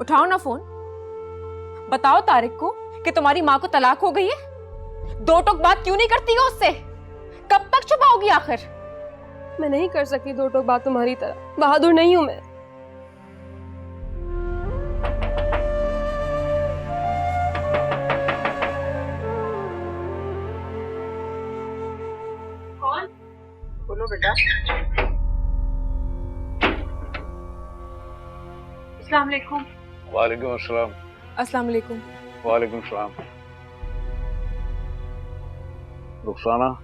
उठाओ ना फोन, बताओ तारिक को कि तुम्हारी माँ को तलाक हो गई है। दो टोक बात क्यों नहीं करती हो उससे? कब तक छुपाओगी आखिर? मैं नहीं कर सकती दो टोक बात तुम्हारी तरह, बहादुर नहीं हूं मैं। कौन? बोलो बेटा। अस्सलाम वालेकुम। वालेकुम अस्सलाम। अस्सलाम वालेकुम। वालेकुम सलाम। रुखसाना,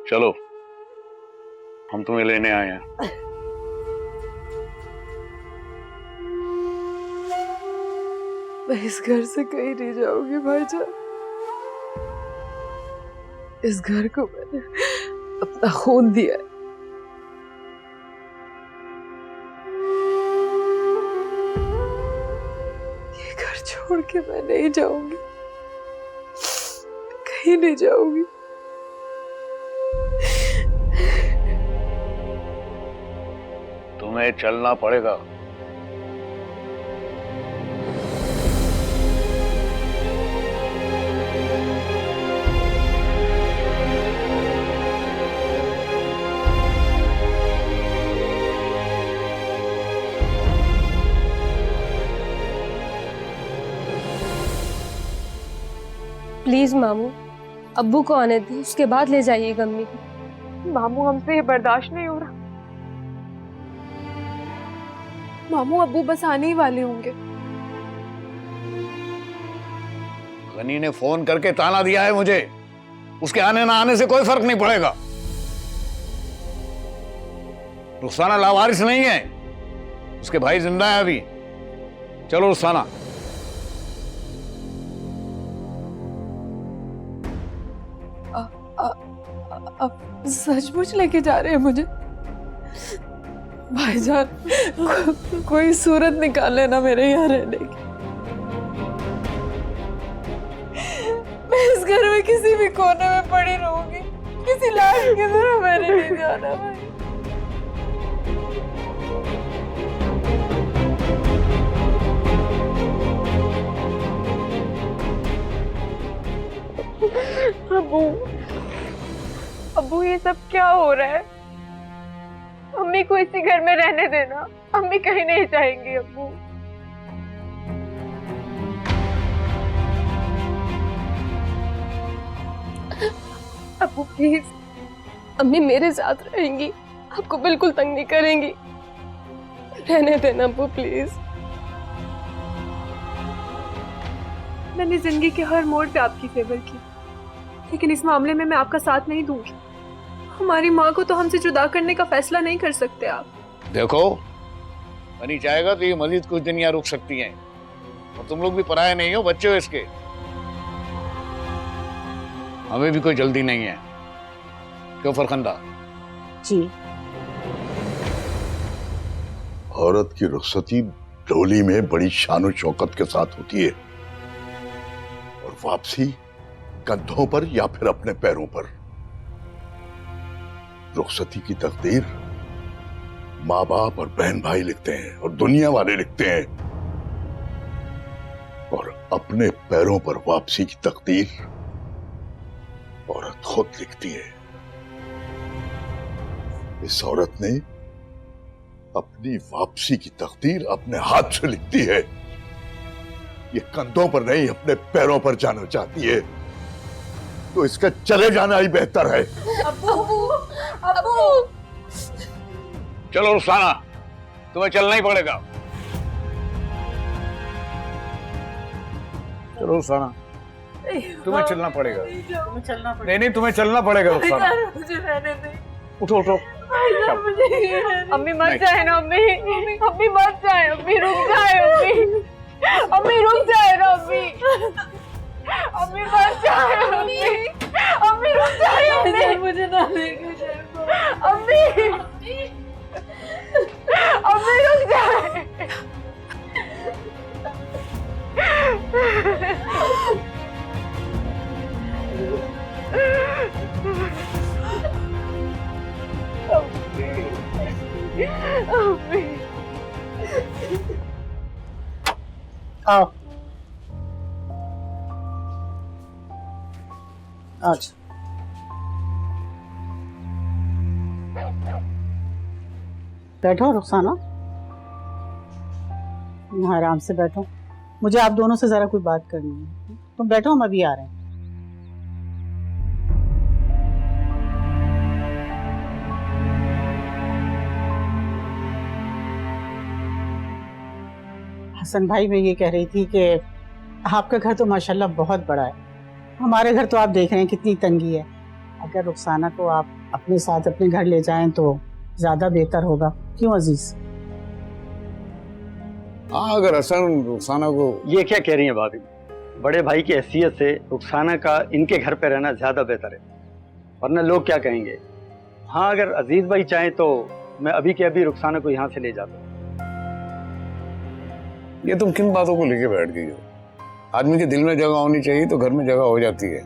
चलो हम तुम्हें लेने आए हैं। मैं इस घर से कहीं नहीं जाऊंगी भाईजान। इस घर को मैंने अपना खून दिया है। ये घर छोड़ के मैं नहीं जाऊंगी, कहीं नहीं जाऊंगी। तुम्हें चलना पड़ेगा। प्लीज मामू, अब्बू को आने दी, उसके बाद ले जाइएगा अम्मी को। मामू हमसे ये बर्दाश्त नहीं हो रहा। मामू अब्बू बस आने ही वाले होंगे। गनी ने फोन करके ताना दिया है मुझे, उसके आने ना आने से कोई फर्क नहीं पड़ेगा। रुखसाना लावारिस नहीं है, उसके भाई जिंदा है अभी। चलो रुखसाना। अब सचमुच लेके जा रहे हैं मुझे? भाईजान, कोई सूरत निकाल लेना मेरे यहाँ रहने की। मैं इस घर में किसी भी कोने में पड़ी रहूंगी, किसी लाश की तरह मैंने नहीं जाना भाई। अब्बू, अब्बू ये सब क्या हो रहा है? अम्मी को इसी घर में रहने देना, अम्मी कहीं नहीं जाएंगी। अब्बू, अब्बू प्लीज। अम्मी मेरे साथ रहेंगी, आपको बिल्कुल तंग नहीं करेंगी। रहने देना अब्बू प्लीज। मैंने जिंदगी के हर मोड़ पे आपकी फेवर की, लेकिन इस मामले में मैं आपका साथ नहीं दूंगी। हमारी माँ को तो हमसे जुदा करने का फैसला नहीं कर सकते आप। देखो, बनी चाहेगा तो ये मजीद कुछ दिन यहाँ रुक सकती हैं, और तुम लोग भी पराये नहीं हो, बच्चे हो इसके। हमें भी कोई जल्दी नहीं है, क्यों फरखंदा? जी। औरत की रुखसती डोली में बड़ी शान और शौकत के साथ होती है, और वापसी कंधों पर या फिर अपने पैरों पर। रुखसती की तकदीर माँ बाप और बहन भाई लिखते हैं और दुनिया वाले लिखते हैं, और अपने पैरों पर वापसी की तकदीर औरत खुद लिखती है। इस औरत ने अपनी वापसी की तकदीर अपने हाथ से लिखती है। ये कंधों पर नहीं, अपने पैरों पर जाना चाहती है, तो इसका चले जाना ही बेहतर है। अब्बू, अब्बू। चलो रुखसाना, तुम्हें चलना ही पड़ेगा। चलो रुखसाना, तुम्हें चलना पड़ेगा। तुम्हें चलना पड़ेगा। नहीं नहीं, तुम्हें चलना पड़ेगा रुखसाना। मुझे रहने दे। उठो उठो। अम्मी मत जाए ना, अम्मी अम्मी मत जाए, अम्मी रुक जाए, अम्मी अम्मी रुक जाए ना, अम्मी अम्मी मर जाए, अम्मी अम्मी रुक जाए, अम्मी मुझे ना लेके जाए, अम्मी अम्मी रुक जाए। अम्मी आओ अच्छा बैठो रुखसाना, यहाँ आराम से बैठो। मुझे आप दोनों से जरा कोई बात करनी है। तुम बैठो, हम अभी आ रहे हैं। हसन भाई, मैं ये कह रही थी कि आपका घर तो माशाल्लाह बहुत बड़ा है। हमारे घर तो आप देख रहे हैं कितनी तंगी है। अगर रुखसाना को आप अपने साथ अपने घर ले जाएं तो ज्यादा बेहतर होगा, क्यों अजीज? हाँ, अगर हसन रुखसाना को ये क्या कह रही हैं भाभी? बड़े भाई की हैसियत से रुखसाना का इनके घर पे रहना ज्यादा बेहतर है, वरना लोग क्या कहेंगे। हाँ, अगर अजीज भाई चाहें तो मैं अभी के अभी रुखसाना को यहाँ से ले जाता हूँ। ये तुम किन बातों को लेके बैठ गई हो? आदमी के दिल में जगह होनी चाहिए तो घर में जगह हो जाती है।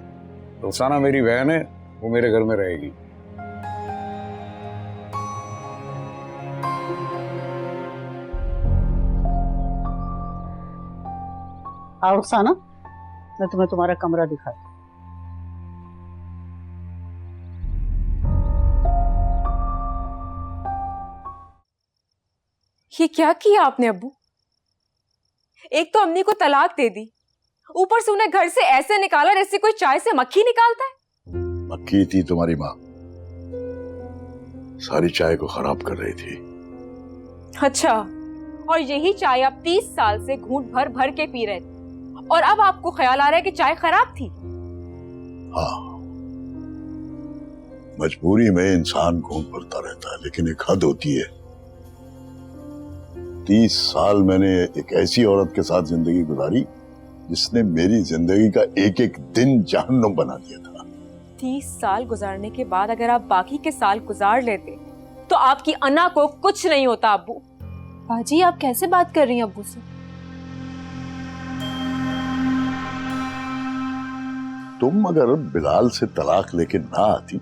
रुखसाना मेरी बहन है, वो मेरे घर में रहेगी। आओ रुखसाना, मैं तुम्हें तुम्हारा कमरा दिखाती। ये क्या किया आपने अब्बू? एक तो अम्मी को तलाक दे दी, ऊपर से उन्हें घर से ऐसे निकाला जैसे कोई चाय से मक्खी निकालता है। मक्खी थी तुम्हारी माँ, सारी चाय को खराब कर रही थी। अच्छा, और यही चाय आप 30 साल से घूंट भर भर के पी रहे थे, और अब आपको ख्याल आ रहा है कि चाय खराब थी? हाँ, मजबूरी में इंसान घूंट भरता रहता है, लेकिन एक हद होती है। 30 साल मैंने एक ऐसी औरत के साथ जिंदगी गुजारी जिसने मेरी जिंदगी का एक एक दिन जहन्नुम बना दिया था। 30 साल गुजारने के बाद अगर आप बाकी के साल गुजार लेते तो आपकी अन्ना को कुछ नहीं होता। अब्बू, बाजी आप कैसे बात कर रही हैं अब्बू से? तुम अगर बिलाल से तलाक लेके ना आती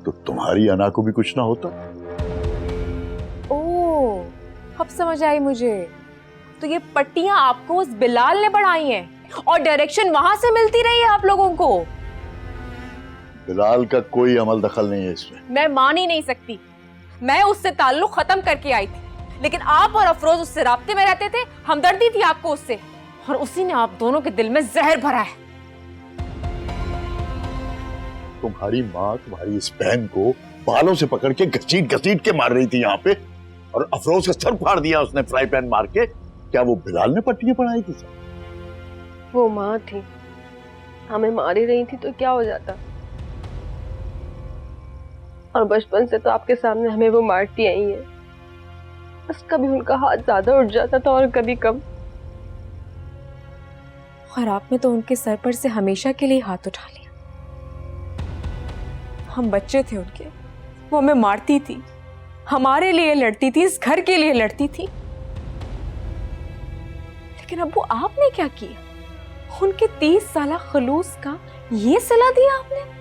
तो तुम्हारी अन्ना को भी कुछ ना होता। ओह, अब समझ आई मुझे। तो ये पट्टियां आपको उस बिलाल ने बढ़ाई हैं और डायरेक्शन वहां से मिलती रही है आप लोगों को। बिलाल का कोई अमल दखल नहीं है इसमें। मैं मान ही नहीं सकती। मैं उससे ताल्लुक खत्म करके आई थी, लेकिन आप और अफरोज उससे राब्ते में रहते थे, हमदर्दी थी आपको उससे, और उसी ने आप दोनों के दिल में जहर भरा है। तुम्हारी माँ तुम्हारी इस बहन को बालों से पकड़ के घसीट घसीट के मार रही थी यहाँ पे, और अफरोज का सर फाड़ दिया उसने फ्राई पैन मार के। क्या वो बिलाल ने पट्टियां पढ़ाई थी सर? वो माँ थी, हमें मार ही रही थी तो क्या हो जाता। और बचपन से तो आपके सामने हमें वो मारती आई है, बस कभी उनका हाथ ज्यादा उठ जाता था और कभी कम। और आपने तो उनके सर पर से हमेशा के लिए हाथ उठा लिया। हम बच्चे थे उनके, वो हमें मारती थी, हमारे लिए लड़ती थी, इस घर के लिए लड़ती थी। लेकिन अब्बू आपने क्या किया? उनके 30 साला खलूस का ये सिला दिया आपने?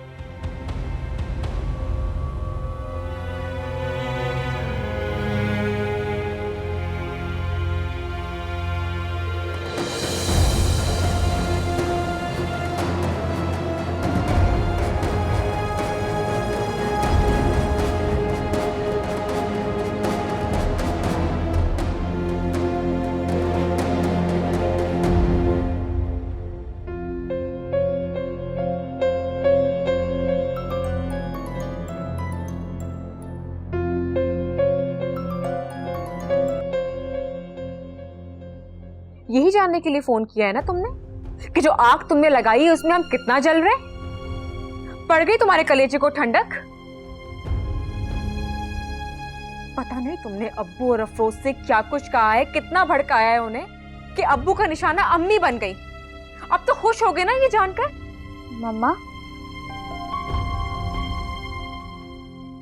यही जानने के लिए फोन किया है ना तुमने कि जो आग तुमने लगाई है उसमें हम कितना जल रहे? पड़ गई तुम्हारे कलेजे को ठंडक? पता नहीं तुमने अब्बू और अफरोज से क्या कुछ कहा है, कितना भड़काया है उन्हें कि अब्बू का निशाना अम्मी बन गई। अब तो खुश हो गए ना ये जानकर? मम्मा,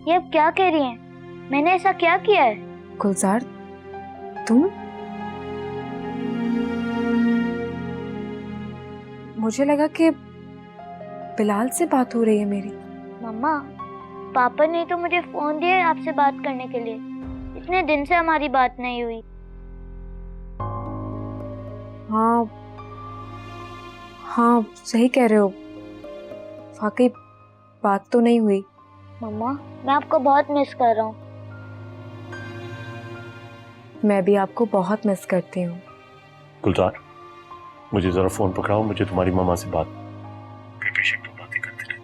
ये अब क्या कह रही हैं? मैंने ऐसा क्या किया है? गुलजार, तुम? मुझे लगा कि बिलाल से बात हो रही है मेरी। मम्मा, पापा ने तो मुझे फोन दिया है आपसे बात करने के लिए। इतने दिन से हमारी बात नहीं हुई। हाँ हाँ, सही कह रहे हो, वाकई बात तो नहीं हुई। मम्मा, मैं आपको बहुत मिस कर रहा हूँ। मैं भी आपको बहुत मिस करती हूँ। गुलजार, मुझे जरा फोन पकड़ाओ, मुझे तुम्हारी मामा से बात। बेशक तुम बातें करते रहे।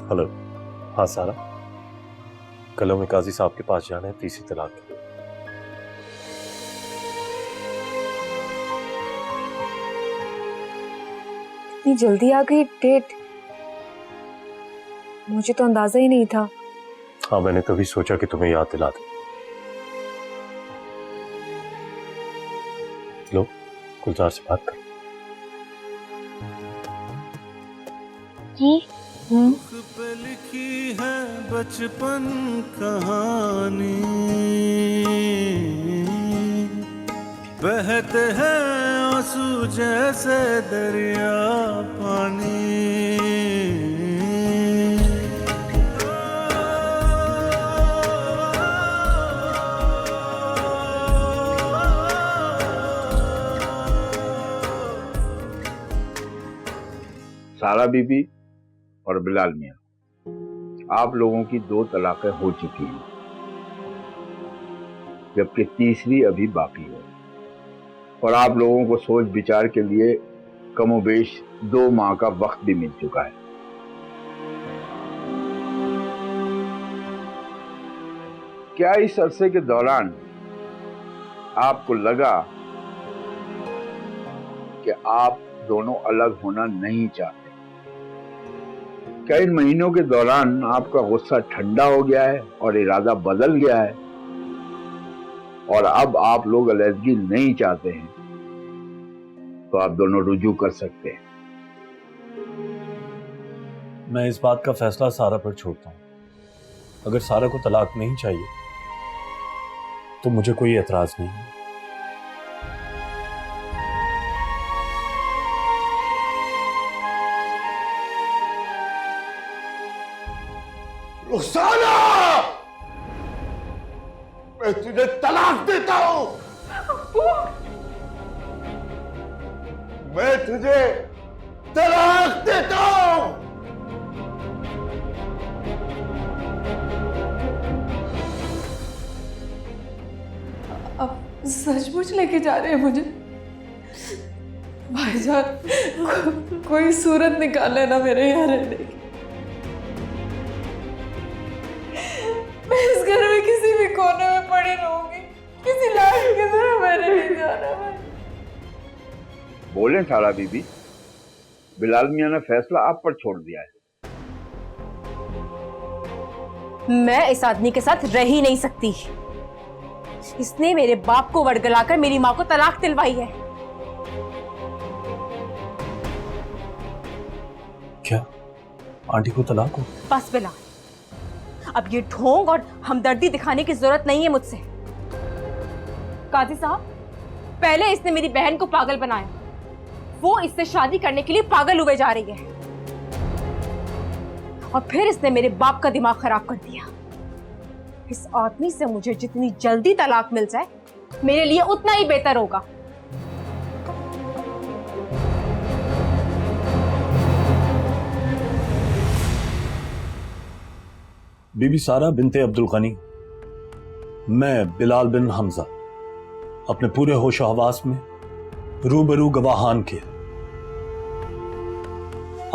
हेलो। हाँ सारा, कल हमें काजी साहब के पास जाना है तीसरी तलाक के लिए। इतनी जल्दी आ गई डेट, मुझे तो अंदाजा ही नहीं था। हाँ, मैंने तभी सोचा कि तुम्हें याद दिला दूं। लो, गुलजार से बात करो। जी। पे लिखी है बचपन कहानी, बहते हैं आंसू जैसे दरिया पानी। सारा बीबी और बिलाल मियां, आप लोगों की 2 तलाकें हो चुकी हैं, जबकि तीसरी अभी बाकी है। और आप लोगों को सोच विचार के लिए कमोबेश 2 माह का वक्त भी मिल चुका है। क्या इस अरसे के दौरान आपको लगा कि आप दोनों अलग होना नहीं चाहते? क्या इन महीनों के दौरान आपका गुस्सा ठंडा हो गया है और इरादा बदल गया है और अब आप लोग अलहदगी नहीं चाहते हैं, तो आप दोनों रुजू कर सकते हैं? मैं इस बात का फैसला सारा पर छोड़ता हूँ। अगर सारा को तलाक नहीं चाहिए तो मुझे कोई एतराज नहीं है। रुखसाना, मैं तुझे तलाक देता हूं। मैं तुझे तलाक देता हूं। अब सचमुच लेके जा रहे हैं मुझे? भाईजान, कोई सूरत निकाल लेना मेरे यहाँ रहने की। मैं इस घर में किसी भी कोने में पड़ी रहूंगी, किसी लाश की तरह मैंने नहीं जाना भाई। बोलें सारा बीबी, बिलाल मियां ने फैसला आप पर छोड़ दिया है। मैं इस आदमी के साथ रह ही नहीं सकती। इसने मेरे बाप को वड़गलाकर मेरी माँ को तलाक दिलवाई है। क्या आंटी को तलाक हो? बस बिलाल, अब ये ढोंग और हमदर्दी दिखाने की जरूरत नहीं है मुझसे। काजी साहब, पहले इसने मेरी बहन को पागल बनाया, वो इससे शादी करने के लिए पागल हुए जा रही है, और फिर इसने मेरे बाप का दिमाग खराब कर दिया। इस आदमी से मुझे जितनी जल्दी तलाक मिल जाए मेरे लिए उतना ही बेहतर होगा। बीबी सारा बिनते अब्दुल गनी, मैं बिलाल बिन हमजा अपने पूरे होश हवास में रूबरू गवाहान के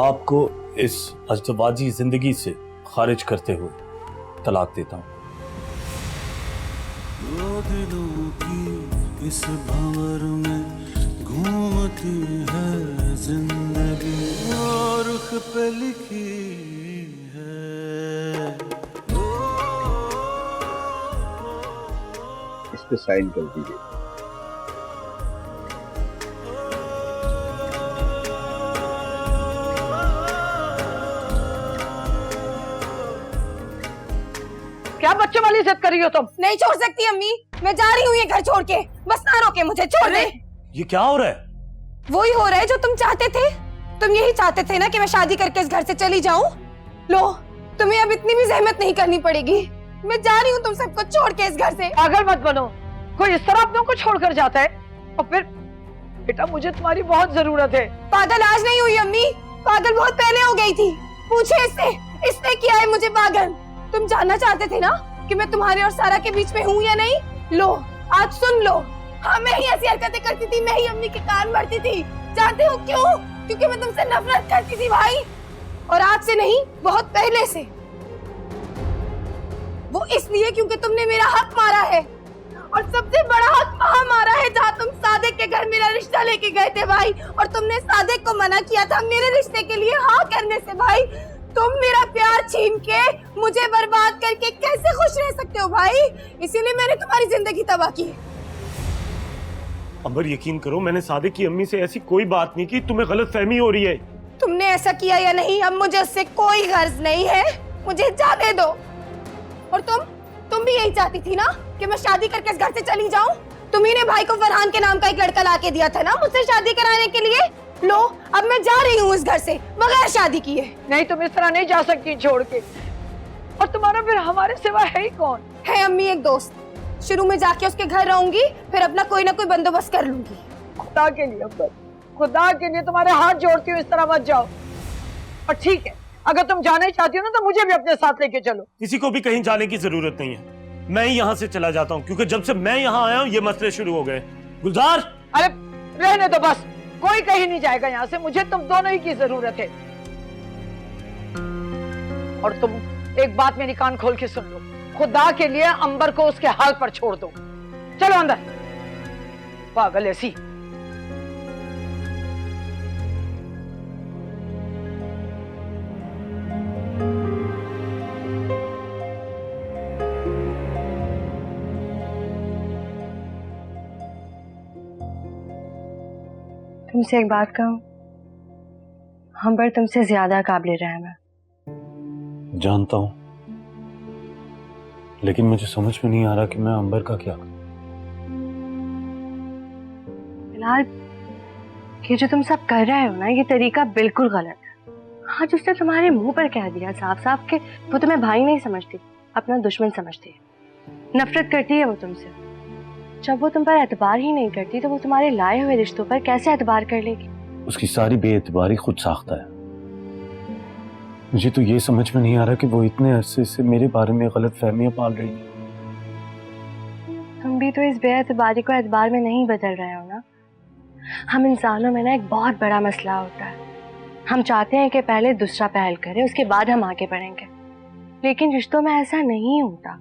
आपको इस अज़दवाजी जिंदगी से खारिज करते हुए तलाक देता हूं। दो दिलों की इस भंवर में घूमती है जिंदगी, और रुख पे लिखी है। इस पे साइन कर दीजिए। क्या बच्चों वाली जिद कर रही हो तुम? नहीं छोड़ सकती अम्मी, मैं जा रही हूँ ये घर छोड़ के, बस ना रोके मुझे, छोड़ दे। ये क्या हो रहा है? वही हो रहा है जो तुम चाहते थे। तुम यही चाहते थे ना कि मैं शादी करके इस घर से चली जाऊं। लो, तुम्हें अब इतनी भी जहमत नहीं करनी पड़ेगी। मैं जा रही हूँ तुम सबको छोड़ के इस घर से। पागल मत बनो, कोई इस तरह अपनों को छोड़कर जाता है? और फिर बेटा मुझे तुम्हारी बहुत जरूरत है। पागल आज नहीं हुई अम्मी, पागल बहुत पहले हो गई थी। पूछे इससे, इसने किया है मुझे पागल। तुम जानना चाहते थे ना कि मैं तुम्हारे और सारा के बीच में हूँ या नहीं? लो, आज सुन लो। हाँ, मैं ही ऐसी हरकतें करती थी, मैं ही अम्मी के कान भरती थी। जानते हो क्यों? क्योंकि मैं तुमसे नफरत करती थी भाई, और आज से नहीं, बहुत पहले से। वो इसलिए क्योंकि तुमने मेरा हक मारा है, और सबसे बड़ा हक वहाँ मारा है जहाँ तुम सादिक के घर मेरा रिश्ता लेके गए थे भाई, और तुमने सादिक को मना किया था मेरे रिश्ते के लिए हाँ करने से। भाई, तुम मेरा प्यार छीन के मुझे बर्बाद करके कैसे खुश रह सकते हो भाई? इसीलिए मैंने तुम्हारी जिंदगी तबाह की। अंबर, यकीन करो, मैंने सादिक की अम्मी से ऐसी कोई बात नहीं की। तुम्हें गलतफहमी हो रही है। तुमने ऐसा किया या नहीं, अब मुझे उससे कोई गर्ज नहीं है। मुझे जाने दो। और तुम भी यही चाहती थी ना कि मैं शादी करके इस घर से चली जाऊं? तुम्ही ने भाई को फरहान के नाम का एक लड़का लाके दिया था ना मुझसे शादी कराने के लिए। लो, अब मैं जा रही हूँ इस घर से बगैर शादी किए। नहीं, तुम इस तरह नहीं जा सकती छोड़ के। और तुम्हारा फिर हमारे सिवा है ही कौन? है अम्मी एक दोस्त। शुरू में जाके उसके घर रहूंगी, फिर अपना कोई ना कोई बंदोबस्त कर लूंगी। खुदा के लिए अंबर, खुदा के लिए तुम्हारे हाथ जोड़ती हूँ, इस तरह मत जाओ। और ठीक है, अगर तुम जाना ही चाहती हो ना तो मुझे भी अपने साथ लेके चलो। किसी को भी कहीं जाने की जरूरत नहीं है। मैं ही यहाँ से चला जाता हूँ, क्योंकि जब से मैं यहाँ आया हूँ ये मसले शुरू हो गए। गुलजार, अरे रहने दो बस, कोई कहीं नहीं जाएगा यहाँ से। मुझे तुम दोनों ही की जरूरत है। और तुम एक बात मेरी कान खोल के सुन लो, खुदा के लिए अंबर को उसके हाल पर छोड़ दो। चलो अंदर, पागल ऐसी। तुमसे एक बात कहूं, अंबर तुमसे ज्यादा काबिल रहम है। जानता हूँ, लेकिन मुझे समझ में नहीं आ रहा कि मैं अंबर का क्या करूं। फिलहाल ये जो तुम सब कर रहे हो ना, ये तरीका बिल्कुल गलत है। आज उसने तुम्हारे मुंह पर कह दिया साफ साफ कि वो तुम्हें भाई नहीं समझती, अपना दुश्मन समझती है, नफरत करती है वो तुमसे। जब वो तुम पर एतबार ही नहीं करती तो वो तुम्हारे लाए हुए रिश्तों पर कैसे एतबार कर लेगी? उसकी सारी बेएतबारी खुद साख्ता है। मुझे तो ये समझ में नहीं आ रहा कि वो इतने अरसे से मेरे बारे में गलत फहमियां पाल रही है। तुम भी तो इस बेएतबारी को एतबार में नहीं बदल रहे हो ना। हम इंसानों में ना एक बहुत बड़ा मसला होता है, हम चाहते हैं कि पहले दूसरा पहल करे, उसके बाद हम आगे बढ़ेंगे। लेकिन रिश्तों में ऐसा नहीं होता,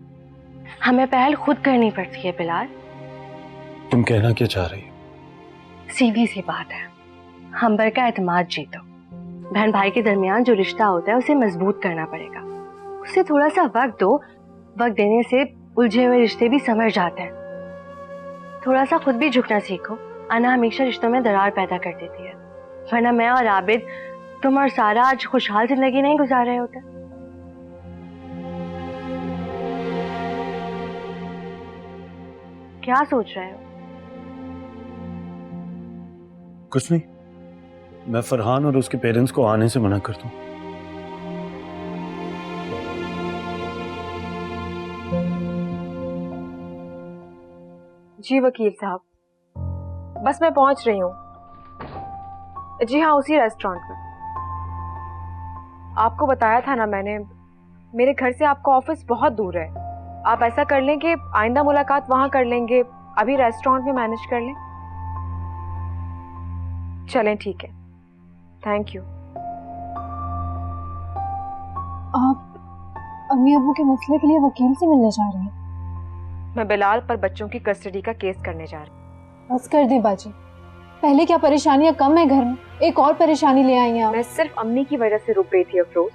हमें पहल खुद करनी पड़ती है। बिलाल, तुम कहना क्या चाह रही हो? सीधी सी बात है, अंबर का एतमाद जीतो। बहन भाई के दरमियान जो रिश्ता होता है उसे मजबूत करना पड़ेगा। उसे थोड़ा सा वक्त दो, वक्त देने से उलझे हुए रिश्ते भी समझ जाते हैं। थोड़ा सा खुद भी झुकना सीखो। अना हमेशा रिश्तों में दरार पैदा कर देती है, वरना मैं और आबिद, तुम और सारा आज खुशहाल जिंदगी नहीं गुजार रहे होते। क्या सोच रहे हो? कुछ नहीं, मैं फरहान और उसके पेरेंट्स को आने से मना कर दूं। जी वकील साहब, बस मैं पहुंच रही हूँ। जी हाँ, उसी रेस्टोरेंट में। आपको बताया था ना मैंने, मेरे घर से आपका ऑफिस बहुत दूर है। आप ऐसा कर लें कि आइंदा मुलाकात वहां कर लेंगे, अभी रेस्टोरेंट में मैनेज कर लें। चलें, ठीक है, थैंक यू। आप अम्मी अब्बू के मसले के लिए वकील से मिलने जा रही हैं? मैं बिलाल पर बच्चों की कस्टडी का केस करने जा रही हूँ। बस कर दें बाजी, पहले क्या परेशानियां कम है घर में, एक और परेशानी ले आई हैं आप। मैं सिर्फ अम्मी की वजह से रुक गई थी अफरोज,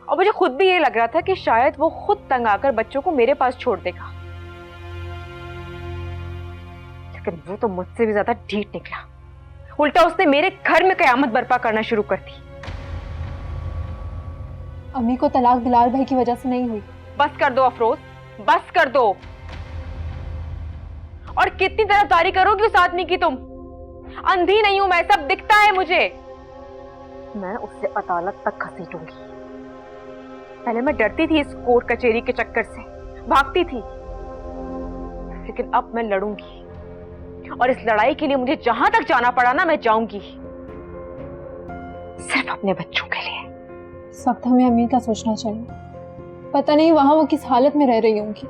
और मुझे खुद भी ये लग रहा था कि शायद वो खुद तंग आकर बच्चों को मेरे पास छोड़ देगा। लेकिन वो तो मुझसे भी ज्यादा ढीठ निकला। उल्टा उसने मेरे घर में कयामत बर्पा करना शुरू कर दी। अम्मी को तलाक बिलाल भाई की वजह से नहीं हुई। बस कर दो अफरोज, बस कर दो। और कितनी तरफदारी करोगी उस आदमी की तुम? अंधी नहीं हूं मैं, सब दिखता है मुझे। मैं उससे अदालत तक घसीटूंगी। पहले मैं डरती थी इस कोर्ट कचहरी के चक्कर से, भागती थी, लेकिन अब मैं लड़ूंगी। और इस लड़ाई के लिए मुझे जहां तक जाना पड़ा ना, मैं जाऊंगी, सिर्फ अपने बच्चों के लिए। इस वक्त हमें अम्मी का सोचना चाहिए। पता नहीं वहां वो किस हालत में रह रही होंगी।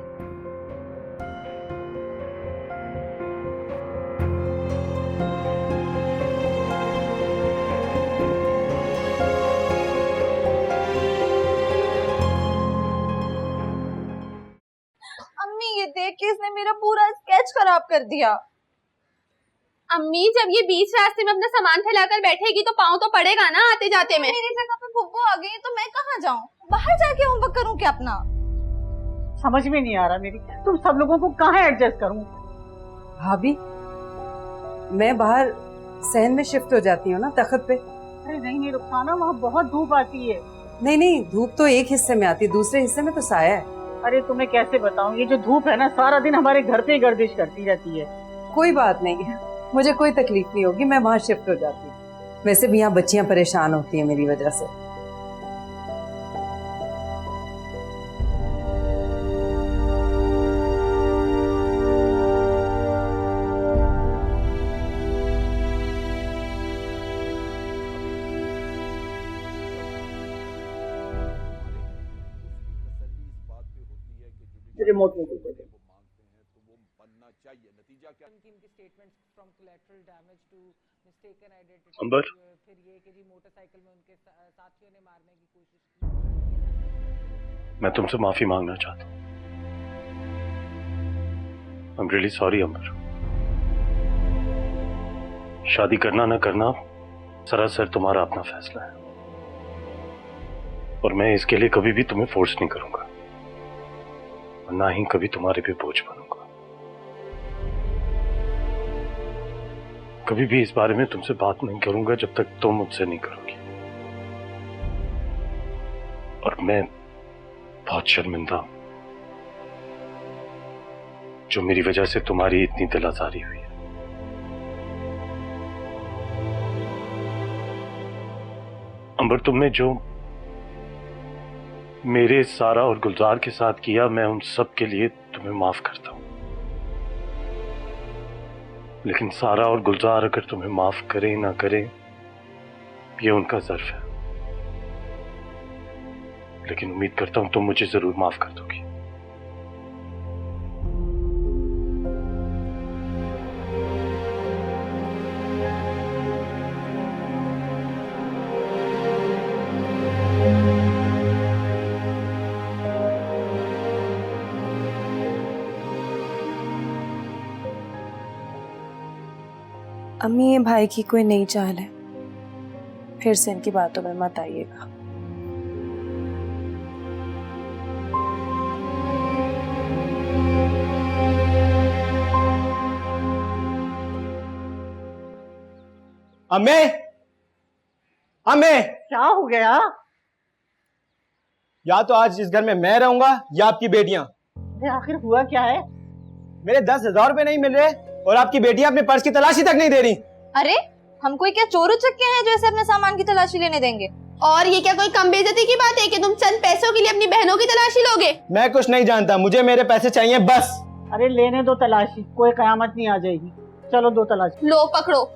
अम्मी ये देख के इसने मेरा पूरा स्केच खराब कर दिया। अम्मी जब ये बीच रास्ते में अपना सामान फैलाकर बैठेगी तो पाँव तो पड़ेगा ना आते जाते में। मेरी जगह पे फुप्पो आ गई तो मैं कहाँ जाऊँ? बाहर जाके होमवर्क करूँ क्या अपना? समझ में नहीं आ रहा मेरी, तुम सब लोगों को कहाँ एडजस्ट करूँ? भाभी, मैं बाहर सहन में शिफ्ट हो जाती हूँ ना, तख्त पे। अरे नहीं रुखसाना, वहाँ बहुत धूप आती है। नहीं, धूप तो एक हिस्से में आती है, दूसरे हिस्से में तो साया है। अरे तुम्हें कैसे बताऊं, ये जो धूप है ना सारा दिन हमारे घर पे गर्दिश करती रहती है। कोई बात नहीं, मुझे कोई तकलीफ नहीं होगी, मैं वहाँ शिफ्ट हो जाती हूँ। वैसे भी यहाँ बच्चियाँ परेशान होती हैं मेरी वजह से। रिमोट में अंबर, मैं तुमसे माफी मांगना चाहता हूँ। आई एम रियली सॉरी अंबर। शादी करना ना करना सरासर तुम्हारा अपना फैसला है, और मैं इसके लिए कभी भी तुम्हें फोर्स नहीं करूंगा, और ना ही कभी तुम्हारे पे बोझ बनूंगा। कभी भी इस बारे में तुमसे बात नहीं करूंगा जब तक तुम मुझसे नहीं करोगी। और मैं बहुत शर्मिंदा हूं जो मेरी वजह से तुम्हारी इतनी दिल आजारी हुई है। अंबर, तुमने जो मेरे सारा और गुलजार के साथ किया, मैं उन सब के लिए तुम्हें माफ करता हूं। लेकिन सारा और गुलजार अगर तुम्हें माफ करें ना करें, ये उनका ज़र्फ है। लेकिन उम्मीद करता हूं तुम मुझे जरूर माफ कर दोगी। अम्मी, ये भाई की कोई नई चाल है, फिर से इनकी बातों में मत आइएगा। अम्मे, अम्मे, क्या हो गया? या तो आज इस घर में मैं रहूंगा या आपकी बेटियां। आखिर हुआ क्या है? मेरे 10,000 रुपए नहीं मिल रहे और आपकी बेटियां अपने पर्स की तलाशी तक नहीं दे रही। अरे हम कोई क्या चोर उचक्के हैं जो ऐसे अपने सामान की तलाशी लेने देंगे? और ये क्या कोई कम बेइज्जती की बात है कि तुम चंद पैसों के लिए अपनी बहनों की तलाशी लोगे? मैं कुछ नहीं जानता, मुझे मेरे पैसे चाहिए बस। अरे लेने दो तलाशी, कोई कयामत नहीं आ जाएगी। चलो दो तलाशी। लो पकड़ो।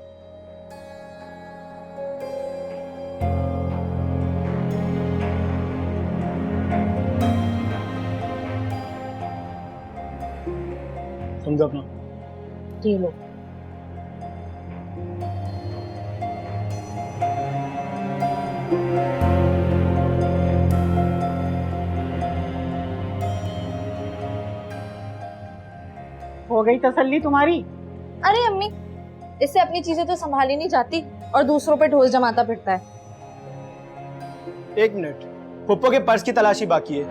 समझो अपना। ठीक है। हो गई तसल्ली तुम्हारी? अरे अम्मी, इससे अपनी चीजें तो संभाली नहीं जाती और दूसरों पे ढोल जमाता फिरता है। एक मिनट, फुप्पो के पर्स की तलाशी बाकी है,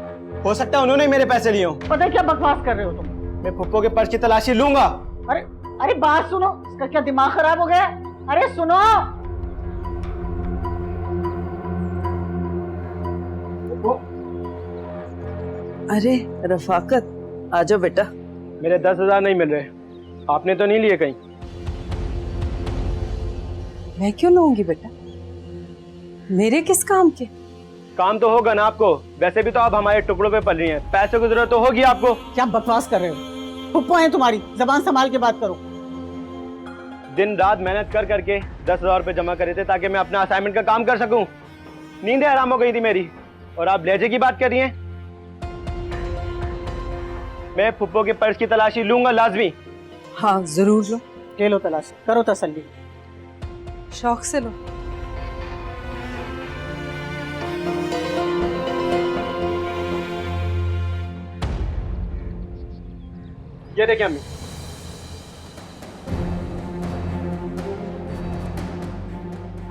हो सकता है उन्होंने मेरे पैसे लिए हों। पता है क्या बकवास कर रहे हो तुम? मैं फुप्पो के पर्स की तलाशी लूंगा। अरे अरे बात सुनो, इसका क्या दिमाग खराब हो गया? अरे सुनो। अरे रफाकत, आ जाओ बेटा। मेरे 10,000 नहीं मिल रहे, आपने तो नहीं लिए कहीं? मैं क्यों लूंगी बेटा, मेरे किस काम के? काम तो होगा ना आपको, वैसे भी तो आप हमारे टुकड़ों पे पल रही हैं, पैसों की जरूरत तो होगी आपको। क्या बकवास कर रहे हो? पुप्पो है तुम्हारी, जबान संभाल के बात करो। दिन रात मेहनत कर करके 10,000 रुपये जमा करे थे ताकि मैं अपना असाइनमेंट का काम कर सकूं। नींदें हराम हो गई थी मेरी, और आप लहजे की बात कर रही हैं। मैं पुप्पो के पर्स की तलाशी लूंगा लाजमी। हाँ जरूर लो। ले लो तलाशी, करो तसल्ली। शौक से लो। ये देखिए अम्मी,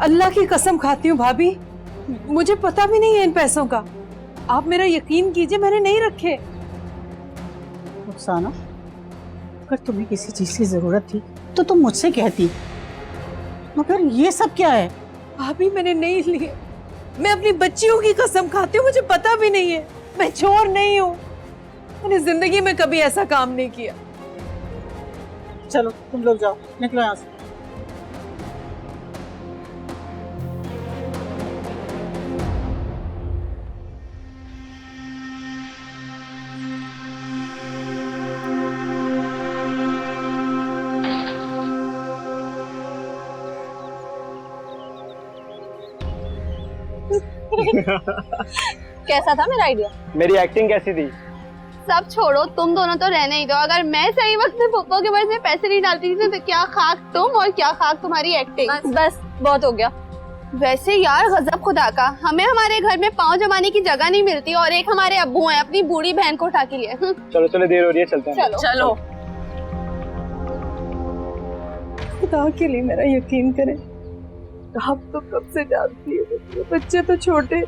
अल्लाह की कसम खाती हूँ भाभी, मुझे पता भी नहीं है इन पैसों का। आप मेरा यकीन कीजिए, मैंने नहीं रखे। रुखसाना, अगर तुम्हें किसी चीज की जरूरत थी तो तुम मुझसे कहती, मगर ये सब क्या है? भाभी मैंने नहीं लिए, मैं अपनी बच्चियों की कसम खाती हूँ, मुझे पता भी नहीं है। मैं चोर नहीं हूँ, मैंने जिंदगी में कभी ऐसा काम नहीं किया। चलो तुम लोग जाओ, निकलो यहाँ से। कैसा था मेरा आइडिया? मेरी एक्टिंग कैसी थी? सब छोड़ो, तुम दोनों तो रहने ही दो। अगर मैं सही वक्त में पुप्पो के पर्स में पैसे नहीं डालती थी तो क्या खाक तुम और क्या खाक तुम्हारी एक्टिंग। बस बहुत हो गया। वैसे यार गजब खुदा का, हमें हमारे घर में पाँव जमाने की जगह नहीं मिलती और एक हमारे अब्बू हैं अपनी बूढ़ी बहन को उठा के लिए। चलो चलो, देर हो रही है, चलते हैं। चलो चलो। खुदा के लिए मेरा यकीन करें, आप तो कब से जानती है, बच्चे तो छोटे।